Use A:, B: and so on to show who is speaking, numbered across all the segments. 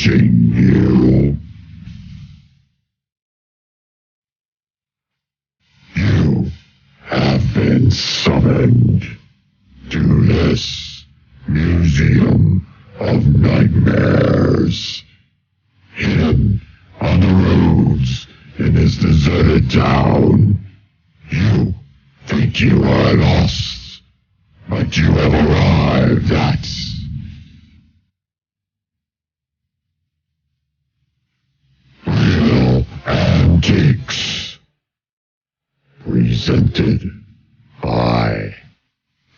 A: watching you. You have been summoned to this museum of nightmares. Hidden on the roads in this deserted town. You think you are lost, but you have arrived at Real Antiques, presented by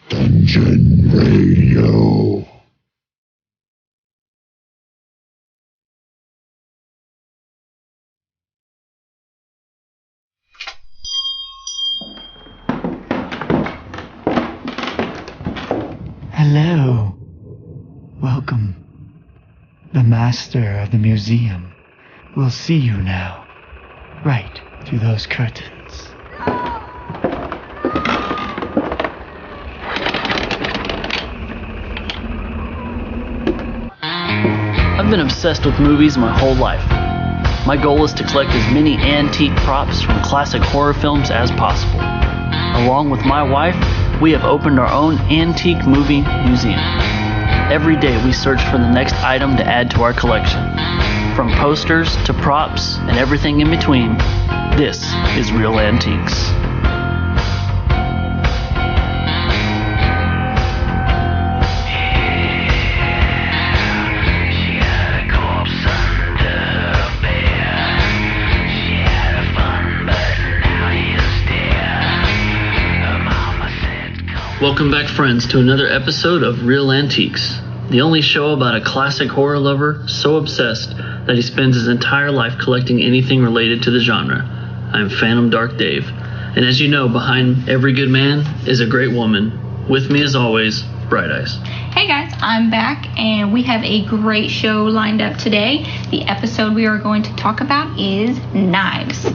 A: Dungeon Radio.
B: Hello. Welcome. The master of the museum will see you now. Right through those curtains.
C: I've been obsessed with movies my whole life. My goal is to collect as many antique props from classic horror films as possible. Along with my wife, we have opened our own antique movie museum. Every day we search for the next item to add to our collection. From posters to props and everything in between, this is Real Antiques. Welcome back, friends, to another episode of Real Antiques, the only show about a classic horror lover so obsessed that he spends his entire life collecting anything related to the genre. I'm Phantom Dark Dave, and as you know, behind every good man is a great woman. With me, as always, Bright Eyes.
D: Hey guys, I'm back, and we have a great show lined up today. The episode we are going to talk about is knives.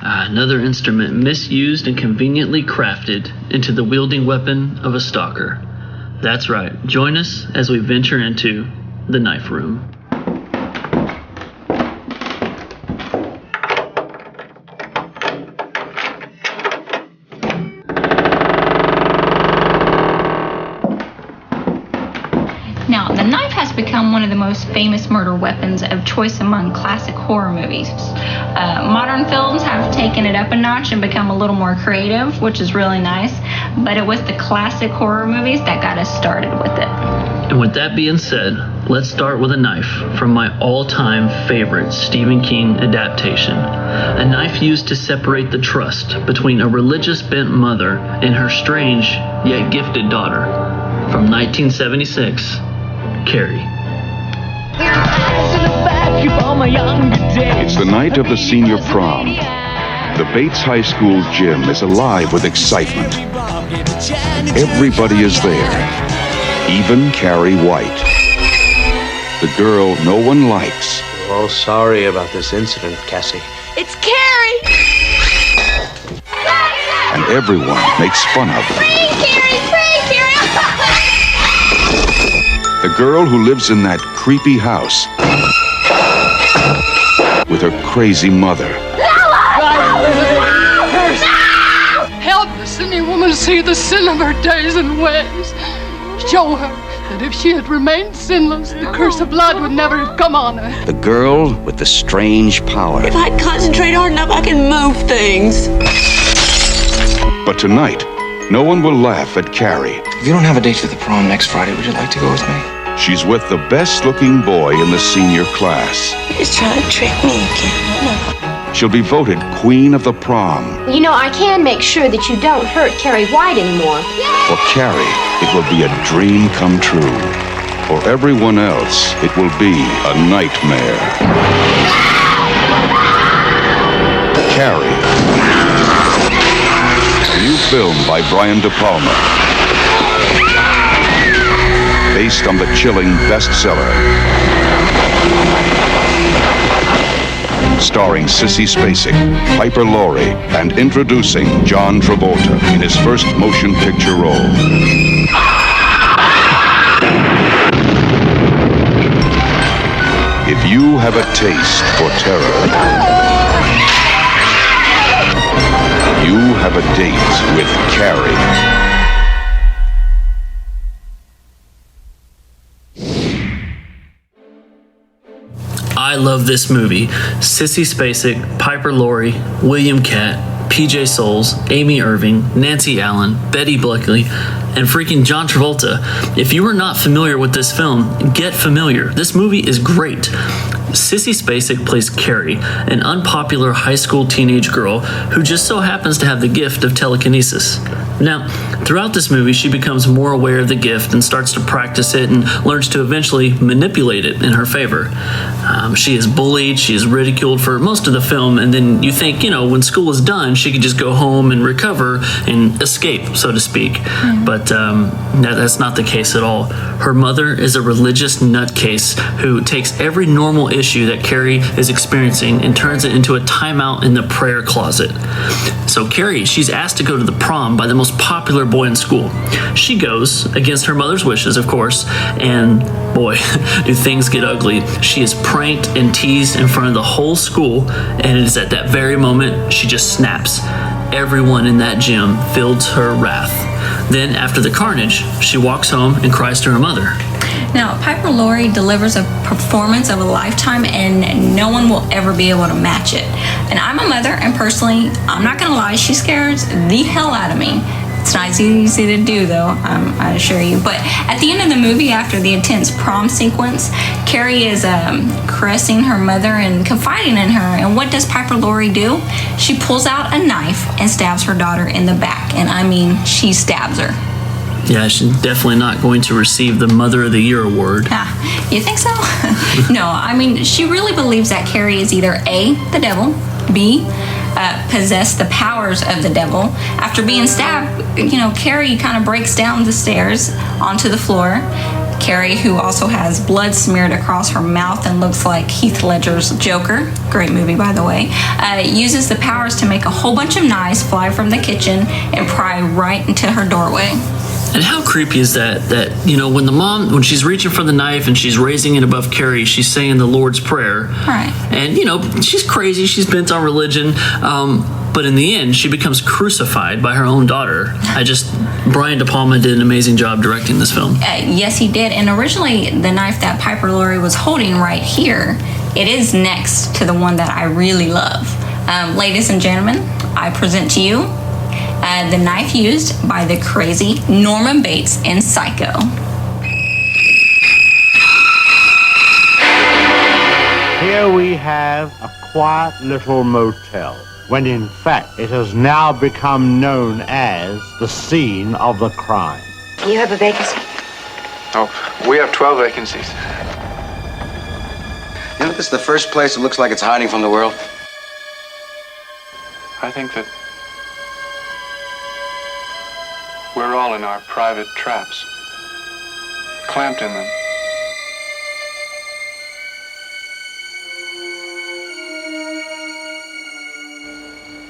C: Another instrument misused and conveniently crafted into the wielding weapon of a stalker. That's right. Join us as we venture into the knife room.
D: Now, the knife has become one of the most famous murder weapons of choice among classic horror movies. Modern films have taken it up a notch and become a little more creative, which is really nice, but it was the classic horror movies that got us started with it.
C: And with that being said, let's start with a knife from my all-time favorite Stephen King adaptation. A knife used to separate the trust between a religious bent mother and her strange yet gifted daughter. From 1976, Carrie.
E: It's the night of the senior prom. The Bates High School gym is alive with excitement. Everybody is there, even Carrie White. The girl no one likes.
F: We're all sorry about this incident, Cassie.
G: It's Carrie!
E: And everyone makes fun of her.
G: Free Carrie! Free Carrie!
E: The girl who lives in that creepy house with her crazy mother.
H: Help the sinning woman see the sin of her days and ways. Show her that if she had remained sinless, the curse of blood would never have come on her.
I: The girl with the strange power.
G: If I concentrate hard enough, I can move things.
E: But tonight, no one will laugh at Carrie.
J: If you don't have a date for the prom next Friday, would you like to go with me?
E: She's with the best-looking boy in the senior class.
G: He's trying to trick me again.
E: She'll be voted queen of the prom.
K: You know, I can make sure that you don't hurt Carrie White anymore.
E: For Carrie, it will be a dream come true. For everyone else, it will be a nightmare. Carrie. A new film by Brian De Palma. Based on the chilling bestseller. Starring Sissy Spacek, Piper Laurie, and introducing John Travolta in his first motion picture role. If you have a taste for terror, you have a date with Carrie.
C: I love this movie. Sissy Spacek, Piper Laurie, William Catt, PJ Souls, Amy Irving, Nancy Allen, Betty Buckley, and freaking John Travolta. If you are not familiar with this film, get familiar. This movie is great. Sissy Spacek plays Carrie, an unpopular high school teenage girl who just so happens to have the gift of telekinesis. Now, throughout this movie, she becomes more aware of the gift and starts to practice it and learns to eventually manipulate it in her favor. She is bullied, she is ridiculed for most of the film, and then you think, when school is done, she could just go home and recover and escape, so to speak. Mm-hmm. But that's not the case at all. Her mother is a religious nutcase who takes every normal issue that Carrie is experiencing and turns it into a timeout in the prayer closet. So Carrie, she's asked to go to the prom by the most popular boy in school. She goes against her mother's wishes, of course, and boy, do things get ugly. She is pranked and teased in front of the whole school, and it is at that very moment she just snaps. Everyone in that gym feels her wrath. Then, after the carnage, she walks home and cries to her mother.
D: Now, Piper Laurie delivers a performance of a lifetime, and no one will ever be able to match it. And I'm a mother, and personally, I'm not gonna lie, she scares the hell out of me. It's not easy to do, though, I assure you. But at the end of the movie, after the intense prom sequence, Carrie is caressing her mother and confiding in her. And what does Piper Laurie do? She pulls out a knife and stabs her daughter in the back. And I mean, she stabs her.
C: Yeah, she's definitely not going to receive the Mother of the Year award.
D: You think so? No, I mean, she really believes that Carrie is either A, the devil, B, possess the powers of the devil. After being stabbed, Carrie kind of breaks down the stairs onto the floor. Carrie, who also has blood smeared across her mouth and looks like Heath Ledger's Joker, great movie by the way, uses the powers to make a whole bunch of knives fly from the kitchen and pry right into her doorway.
C: And how creepy is that when the mom, when she's reaching for the knife and she's raising it above Carrie, she's saying the Lord's Prayer.
D: Right.
C: And, she's crazy. She's bent on religion. But in the end, she becomes crucified by her own daughter. Brian De Palma did an amazing job directing this film.
D: Yes, he did. And originally, the knife that Piper Laurie was holding right here, it is next to the one that I really love. Ladies and gentlemen, I present to you the knife used by the crazy Norman Bates in Psycho.
L: Here we have a quiet little motel, when in fact it has now become known as the scene of the crime.
K: You have a vacancy?
J: Oh, we have 12 vacancies.
I: You know, this is the first place that looks like it's hiding from the world.
J: I think that we're all in our private traps, clamped in them.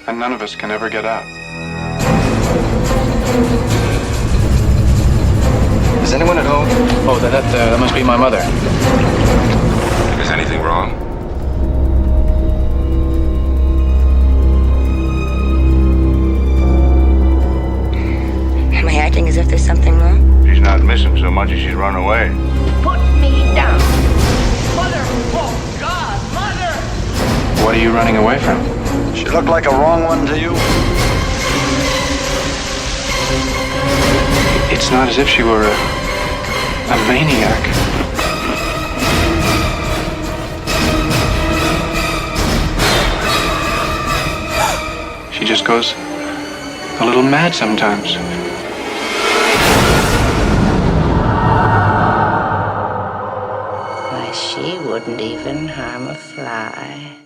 J: And none of us can ever get out.
I: Is anyone at home?
J: Oh, that must be my mother.
E: Is anything wrong?
K: Am I acting as if there's something wrong?
A: She's not missing so much as she's run away.
G: Put me down.
H: Mother! Oh, God! Mother!
J: What are you running away from?
A: She looked like a wrong one to you?
J: It's not as if she were a maniac. She just goes a little mad sometimes.
M: Why, she wouldn't even harm a fly.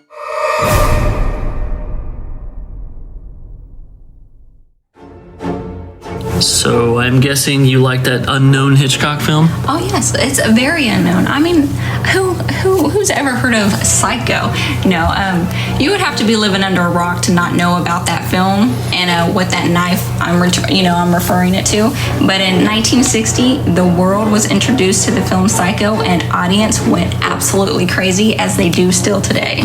C: So I'm guessing you like that unknown Hitchcock film?
D: Oh yes, it's very unknown. I mean, who's ever heard of Psycho? No, you would have to be living under a rock to not know about that film and what that knife I'm referring it to. But in 1960, the world was introduced to the film Psycho, and audience went absolutely crazy, as they do still today.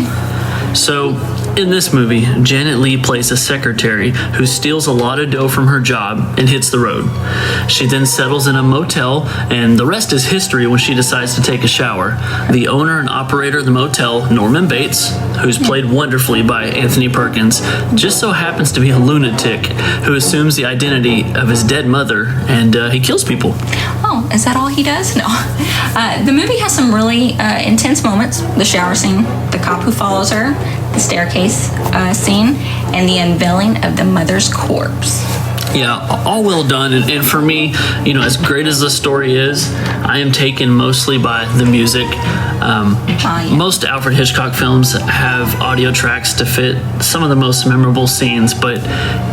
C: So, in this movie, Janet Leigh plays a secretary who steals a lot of dough from her job and hits the road. She then settles in a motel, and the rest is history when she decides to take a shower. The owner and operator of the motel, Norman Bates, who's played wonderfully by Anthony Perkins, just so happens to be a lunatic who assumes the identity of his dead mother, and he kills people.
D: Oh, is that all he does? No. The movie has some really intense moments. The shower scene, the cop who follows her, the staircase scene, and the unveiling of the mother's corpse.
C: Yeah, all well done. And for me, as great as the story is, I am taken mostly by the music. Most Alfred Hitchcock films have audio tracks to fit some of the most memorable scenes, but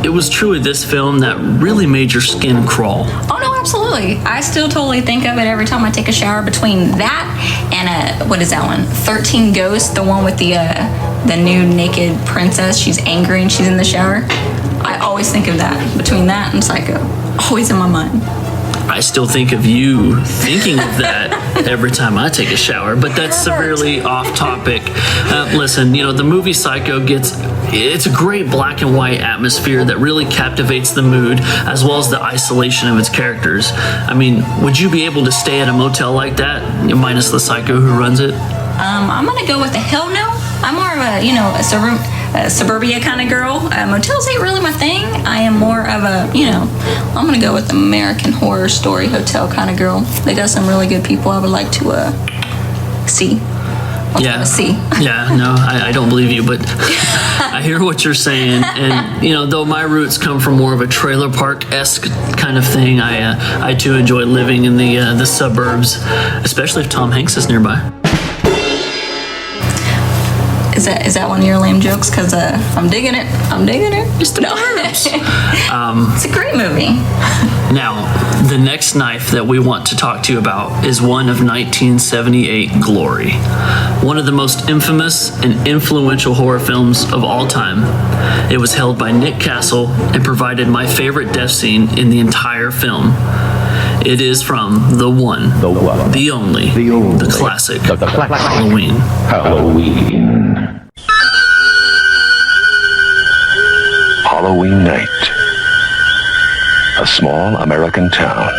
C: it was truly this film that really made your skin crawl.
D: Oh no, absolutely. I still totally think of it every time I take a shower. Between that and what is that one? 13 Ghosts, the one with the new naked princess. She's angry and she's in the shower. I always think of that. Between that and Psycho, always in my mind.
C: I still think of you thinking of that every time I take a shower, but that's severely off topic. Listen, the movie Psycho it's a great black and white atmosphere that really captivates the mood, as well as the isolation of its characters. I mean, would you be able to stay at a motel like that, minus the psycho who runs it?
D: I'm gonna go with a hell no. I'm more of a suburbia kind of girl. Motels ain't really my thing. I am more of a, I'm gonna go with American Horror Story hotel kind of girl. They got some really good people I would like to see. See.
C: Yeah, no, I don't believe you, but I hear what you're saying. And, though my roots come from more of a trailer park-esque kind of thing, I too enjoy living in the suburbs, especially if Tom Hanks is nearby.
D: Is that one of your lame jokes? Because I'm digging it.
C: It's the burbs.
D: It's a great movie.
C: Now, the next knife that we want to talk to you about is one of 1978 Glory, one of the most infamous and influential horror films of all time. It was held by Nick Castle and provided my favorite death scene in the entire film. It is from the one, the only, the classic, Halloween.
E: Halloween night. A small American town.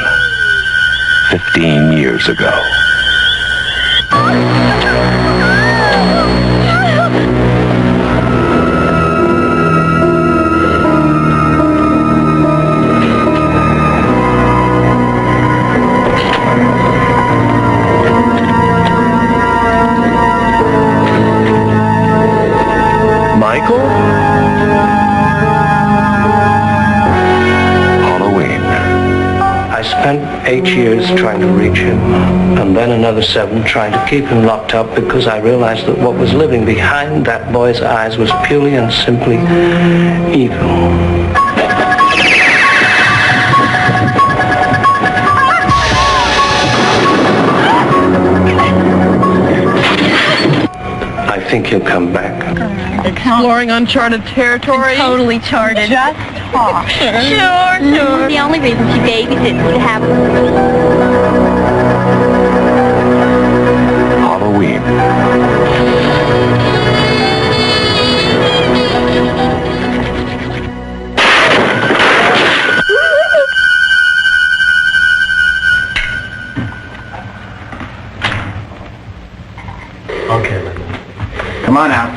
E: 15 years ago.
F: I spent 8 years trying to reach him, and then another 7 trying to keep him locked up, because I realized that what was living behind that boy's eyes was purely and simply evil. I think he'll come back.
N: Exploring uncharted territory?
O: Totally charted.
N: Just talk.
O: Sure. The only reason she babysits to have
E: Halloween.
I: Okay, Linda. Come on out.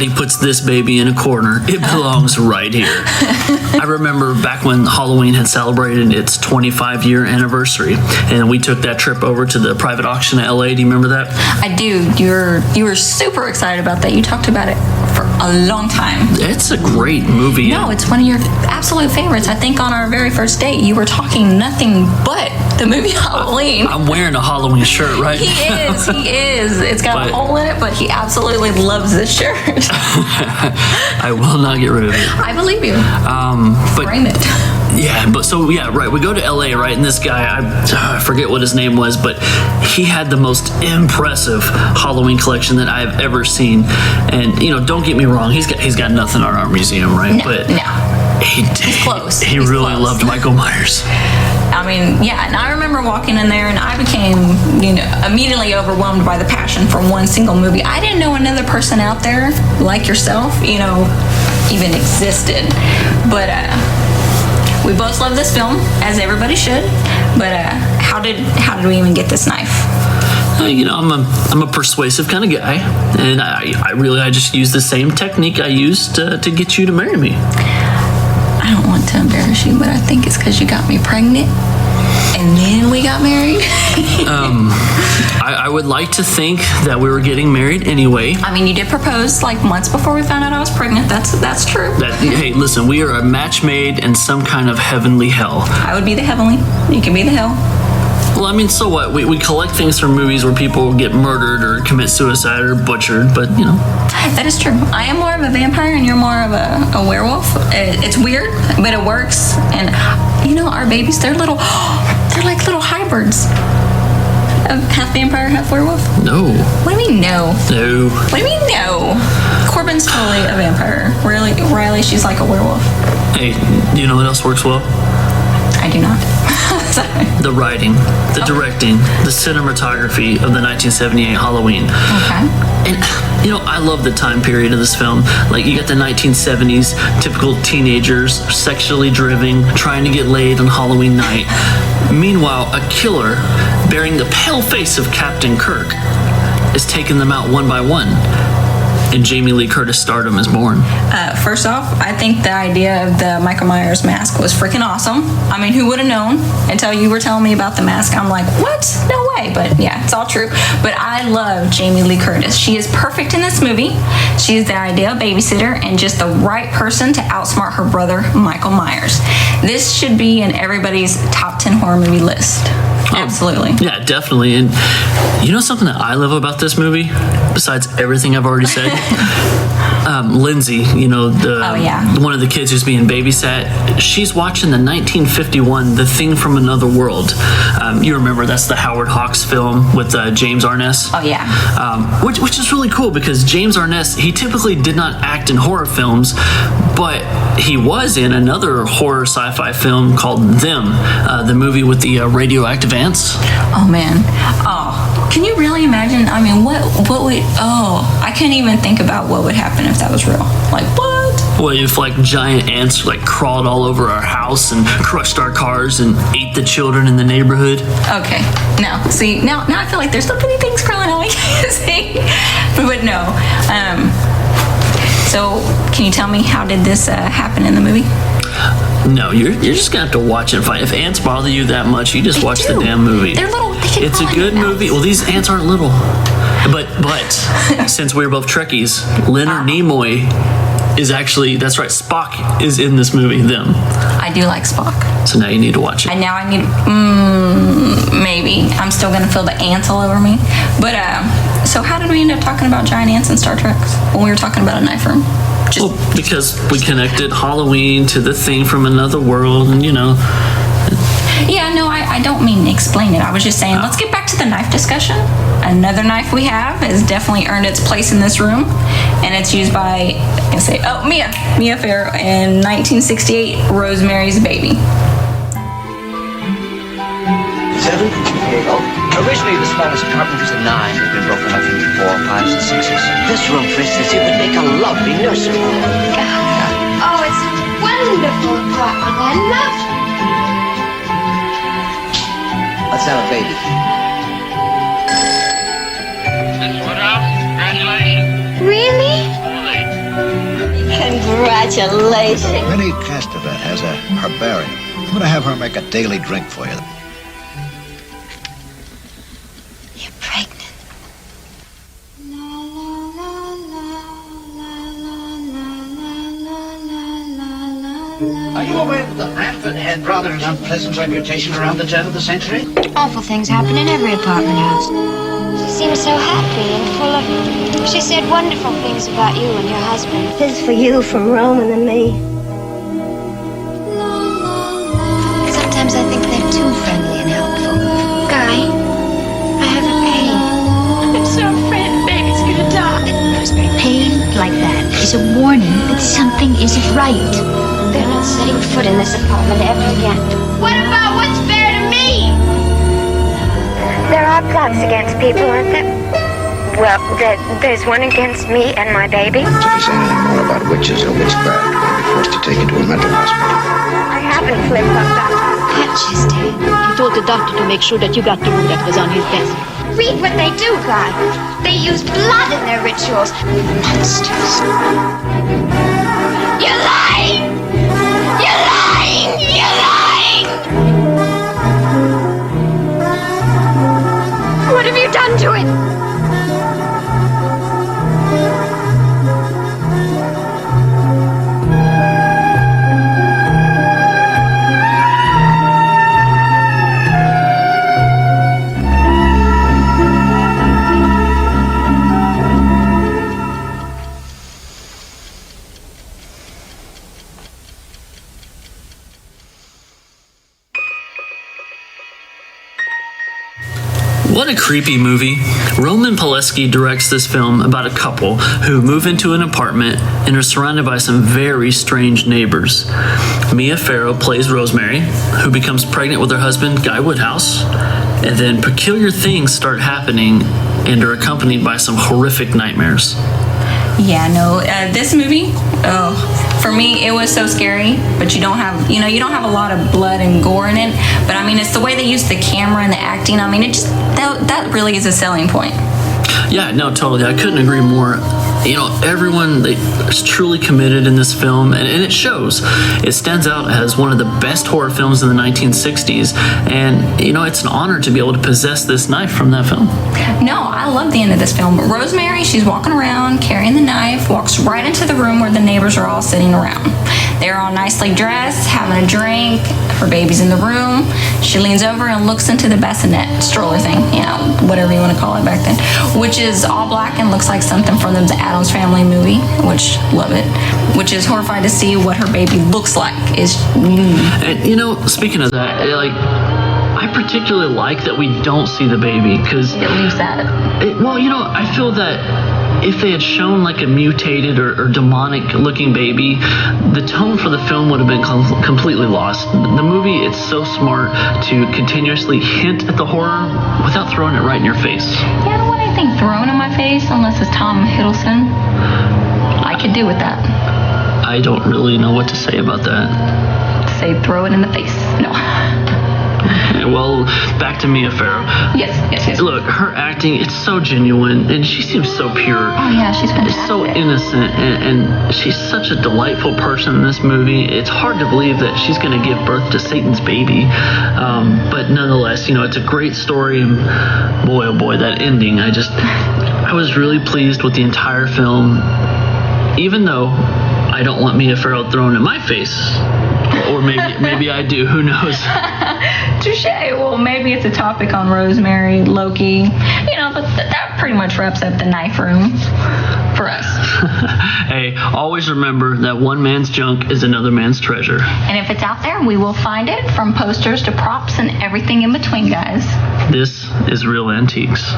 C: somebody puts this baby in a corner, it belongs right here. I remember back when Halloween had celebrated its 25-year anniversary, and we took that trip over to the private auction in LA. Do you remember that?
D: I do. You were super excited about that. You talked about it for a long time.
C: It's a great movie.
D: No, it's one of your absolute favorites. I think on our very first date, you were talking nothing but the movie Halloween.
C: I'm wearing a Halloween shirt, right?
D: He is. It's got a hole in it, but he absolutely loves this shirt.
C: I will not get rid of it.
D: I believe you.
C: But
D: frame it.
C: Yeah, right. We go to LA, right? And this guy, I forget what his name was, but he had the most impressive Halloween collection that I've ever seen. And don't get me wrong, he's got nothing on our museum, right?
D: He's close.
C: He really loved Michael Myers.
D: I mean, yeah, and I remember walking in there and I became, immediately overwhelmed by the passion for one single movie. I didn't know another person out there like yourself, even existed. But we both love this film, as everybody should. But how did we even get this knife?
C: I'm a persuasive kind of guy, and I just use the same technique I used to get you to marry me.
D: I don't want to embarrass you, but I think it's because you got me pregnant, and then we got married.
C: I would like to think that we were getting married anyway.
D: I mean, you did propose like months before we found out I was pregnant. That's true.
C: Hey, listen, we are a match made in some kind of heavenly hell.
D: I would be the heavenly. You can be the hell.
C: Well, I mean, so what? We collect things from movies where people get murdered or commit suicide or butchered, but
D: That is true. I am more of a vampire and you're more of a werewolf. It's weird, but it works. And our babies, they're like little hybrids. Half vampire, half werewolf?
C: No.
D: What do you mean no?
C: No.
D: What do you mean no? Corbin's totally a vampire. Riley, she's like a werewolf.
C: Hey, do you know what else works well?
D: I do not.
C: The writing, the directing, the cinematography of the 1978 Halloween.
D: Okay.
C: And, I love the time period of this film. Like, you got the 1970s, typical teenagers, sexually driven, trying to get laid on Halloween night. Meanwhile, a killer, bearing the pale face of Captain Kirk, is taking them out one by one. And Jamie Lee Curtis stardom is born.
D: First off, I think the idea of the Michael Myers mask was freaking awesome. I mean, who would have known until you were telling me about the mask? I'm like, what? No way. But yeah, it's all true. But I love Jamie Lee Curtis. She is perfect in this movie. She is the ideal babysitter and just the right person to outsmart her brother, Michael Myers. This should be in everybody's top 10 horror movie list. Absolutely.
C: Yeah, definitely. And something that I love about this movie, besides everything I've already said? Lindsay, one of the kids who's being babysat, she's watching the 1951 The Thing from Another World. You remember that's the Howard Hawks film with James Arness?
D: Oh, yeah.
C: Which is really cool because James Arness, he typically did not act in horror films, but he was in another horror sci-fi film called Them, the movie with the radioactive ants.
D: Oh, man. Oh, can you really imagine? I mean, what would... Oh, I can't even think about what would happen if that was real. Like, what?
C: Well, if giant ants crawled all over our house and crushed our cars and ate the children in the neighborhood.
D: Okay. Now I feel like there's so many things crawling on me. See? But no. So, can you tell me how did this happen in the movie?
C: No, you're just gonna have to watch it and find. If ants bother you that much, you just watch the damn movie.
D: They're little.
C: It's a good movie. Well, these ants aren't little. But since we're both Trekkies, Leonard Nimoy is actually, that's right, Spock is in this movie, Them.
D: I do like Spock.
C: So now you need to watch it.
D: And now I need, maybe. I'm still going to feel the ants all over me. But, so how did we end up talking about giant ants in Star Trek when we were talking about a knife room?
C: Well, because we connected Halloween to The Thing from Another World, and
D: Yeah, no, I don't mean explain it. I was just saying, let's get back to the knife discussion. Another knife we have has definitely earned its place in this room, and it's used by, Mia Farrow in 1968, Rosemary's Baby.
P: 7? Here you go. Originally, the smallest apartment was a 9. It's been broken up into 4s, 5s, and 6s. This room, for instance, it would make a lovely nursery.
K: Oh, it's a wonderful apartment. I love it.
P: Let's have a baby.
G: Congratulations.
K: Really?
O: Congratulations.
Q: Minnie Castevet has a herbarium. I'm going to have her make a daily drink for you.
O: You're pregnant.
P: Are you aware that the Bradford had rather an unpleasant reputation around the turn of the century?
K: Awful things happen in every apartment house. She seemed so happy and full of... She said wonderful things about you and your husband.
O: This is for you from Roman and me.
K: Sometimes I think they're too friendly and helpful. Guy, I have a pain.
O: I'm so afraid the baby's gonna die. Rosemary, pain like that is a warning that something isn't right.
K: They're not setting foot in this apartment ever again. What about what's fair to me?
R: There are plots against people, aren't there? Well, there's one against me and my baby.
Q: If you say anything more about witches or witchcraft, you'll be forced to take you to a mental hospital.
R: I haven't flipped up, Doctor.
K: What, she's dead?
O: He told the doctor to make sure that you got the room that was on his desk.
K: Read what they do, Guy. They use blood in their rituals. Monsters. You're lying! You're lying! You're lying!
R: What have you done to it?
C: What a creepy movie. Roman Polanski directs this film about a couple who move into an apartment and are surrounded by some very strange neighbors. Mia Farrow plays Rosemary, who becomes pregnant with her husband, Guy Woodhouse, and then peculiar things start happening and are accompanied by some horrific nightmares.
D: Yeah, no, this movie, for me, it was so scary, but you don't have a lot of blood and gore in it, but I mean, it's the way they use the camera and the acting. I mean, that really is a selling point.
C: Yeah, no, totally. I couldn't agree more. You know, everyone is truly committed in this film, and it shows. It stands out as one of the best horror films in the 1960s, and, you know, it's an honor to be able to possess this knife from that film.
D: No, I love the end of this film. Rosemary, she's walking around carrying the knife, walks right into the room where the neighbors are all sitting around. They're all nicely dressed, having a drink. Her baby's in the room. She leans over and looks into the bassinet stroller thing, you know, whatever you want to call it back then, which is all black and looks like something from the Addams Family movie, which love it, which is horrified to see what her baby looks like.
C: And, you know, speaking of that, I particularly like that we don't see the baby, because
D: it leaves that.
C: Well, you know, I feel that if they had shown like a mutated or demonic looking baby, the tone for the film would have been completely lost. The movie, it's so smart to continuously hint at the horror without throwing it right in your face.
D: Yeah, I don't want anything thrown in my face unless it's Tom Hiddleston. I could do with that.
C: I don't really know what to say about that.
D: Say throw it in the face. No.
C: Well, back to Mia Farrow.
D: Yes.
C: Look, her acting, it's so genuine, and she seems so pure.
D: Oh, yeah, she's fantastic.
C: It's so innocent, and she's such a delightful person in this movie. It's hard to believe that she's going to give birth to Satan's baby. But nonetheless, you know, it's a great story, and boy, oh boy, that ending, I was really pleased with the entire film, even though I don't want Mia Farrow thrown in my face. Or maybe I do. Who knows?
D: Touche. Well, maybe it's a topic on Rosemary, Loki. You know, but that pretty much wraps up the knife room for us.
C: Hey, always remember that one man's junk is another man's treasure.
D: And if it's out there, we will find it, from posters to props and everything in between, guys.
C: This is Real Antiques.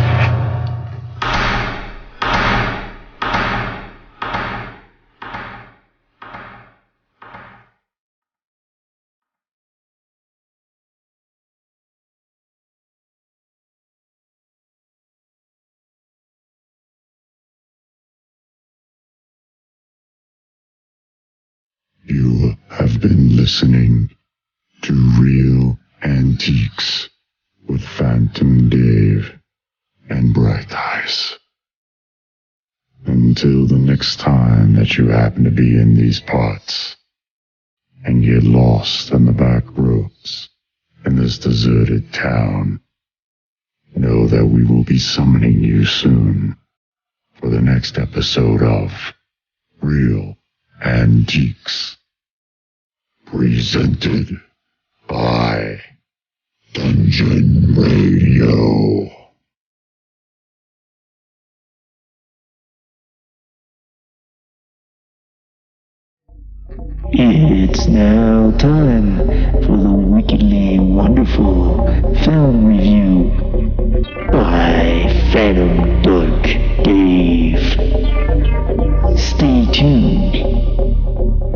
E: You have been listening to Real Antiques with Phantom Dave and Bright Eyes. Until the next next time that you happen to be in these parts and get lost in the back roads in this deserted town, know that we will be summoning you soon for the next episode of Real Antiques, presented by Dungeon Radio.
B: It's now time for the wickedly wonderful film review by Phantom Dark Dave. Stay tuned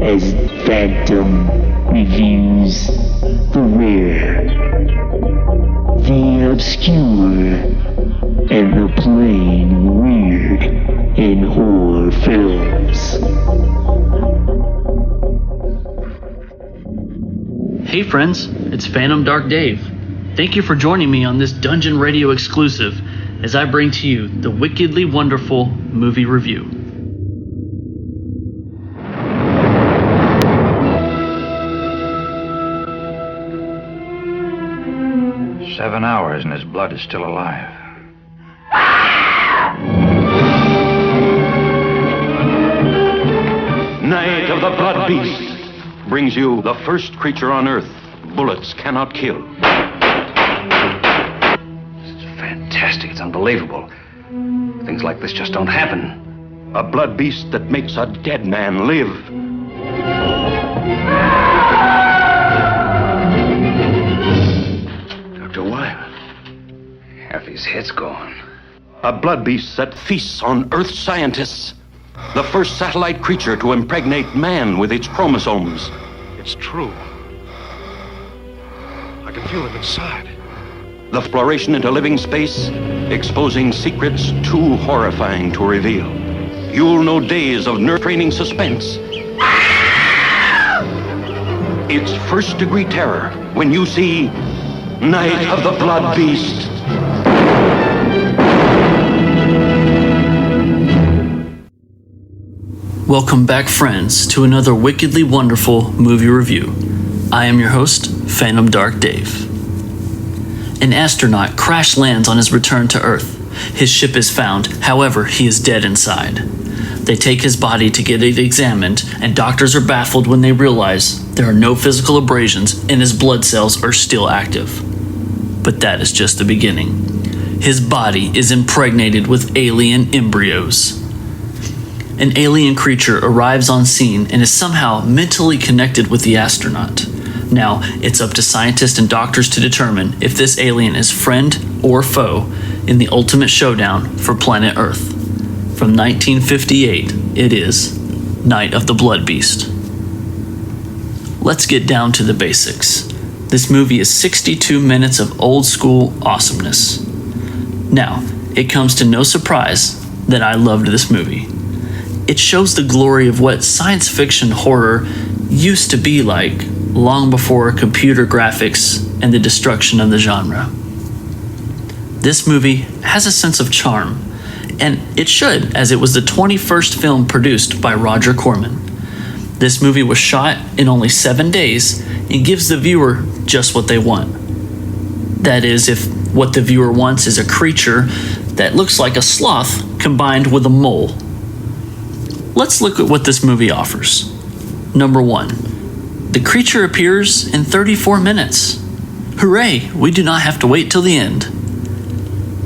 B: as Phantom reviews the rare, the obscure, and the plain weird in horror films.
C: Hey friends, it's Phantom Dark Dave. Thank you for joining me on this Dungeon Radio exclusive as I bring to you the wickedly wonderful movie review.
A: "7 hours and his blood is still alive.
E: Night of the Blood Beast brings you the first creature on Earth bullets cannot kill.
I: It's fantastic. It's unbelievable. Things like this just don't happen.
E: A blood beast that makes a dead man live.
I: Dr. Wyman. Half his head's gone.
E: A blood beast that feasts on Earth scientists. The first satellite creature to impregnate man with its chromosomes.
S: It's true. I can feel it inside.
E: The exploration into living space, exposing secrets too horrifying to reveal. You'll know days of nerve-training suspense. It's first-degree terror when you see Night of the Blood Beast.
C: Welcome back, friends, to another wickedly wonderful movie review. I am your host, Phantom Dark Dave. An astronaut crash lands on his return to Earth. His ship is found, however, he is dead inside. They take his body to get it examined, and doctors are baffled when they realize there are no physical abrasions and his blood cells are still active. But that is just the beginning. His body is impregnated with alien embryos. An alien creature arrives on scene and is somehow mentally connected with the astronaut. Now, it's up to scientists and doctors to determine if this alien is friend or foe in the ultimate showdown for planet Earth. From 1958, it is Night of the Blood Beast. Let's get down to the basics. This movie is 62 minutes of old-school awesomeness. Now, it comes to no surprise that I loved this movie. It shows the glory of what science fiction horror used to be like long before computer graphics and the destruction of the genre. This movie has a sense of charm, and it should, as it was the 21st film produced by Roger Corman. This movie was shot in only 7 days and gives the viewer just what they want. That is, if what the viewer wants is a creature that looks like a sloth combined with a mole. Let's look at what this movie offers. Number 1. The creature appears in 34 minutes. Hooray, we do not have to wait till the end.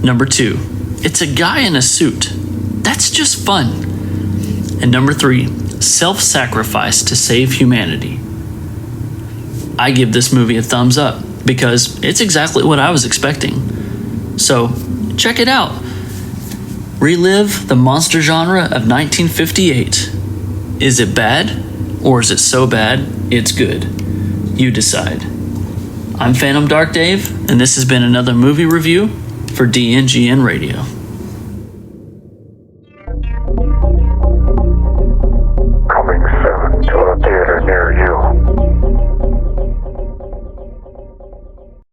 C: Number 2. It's a guy in a suit. That's just fun. And number 3. Self-sacrifice to save humanity. I give this movie a thumbs up because it's exactly what I was expecting. So, check it out. Relive the monster genre of 1958. Is it bad? Or is it so bad, it's good? You decide. I'm Phantom Dark Dave, and this has been another movie review for DNGN Radio.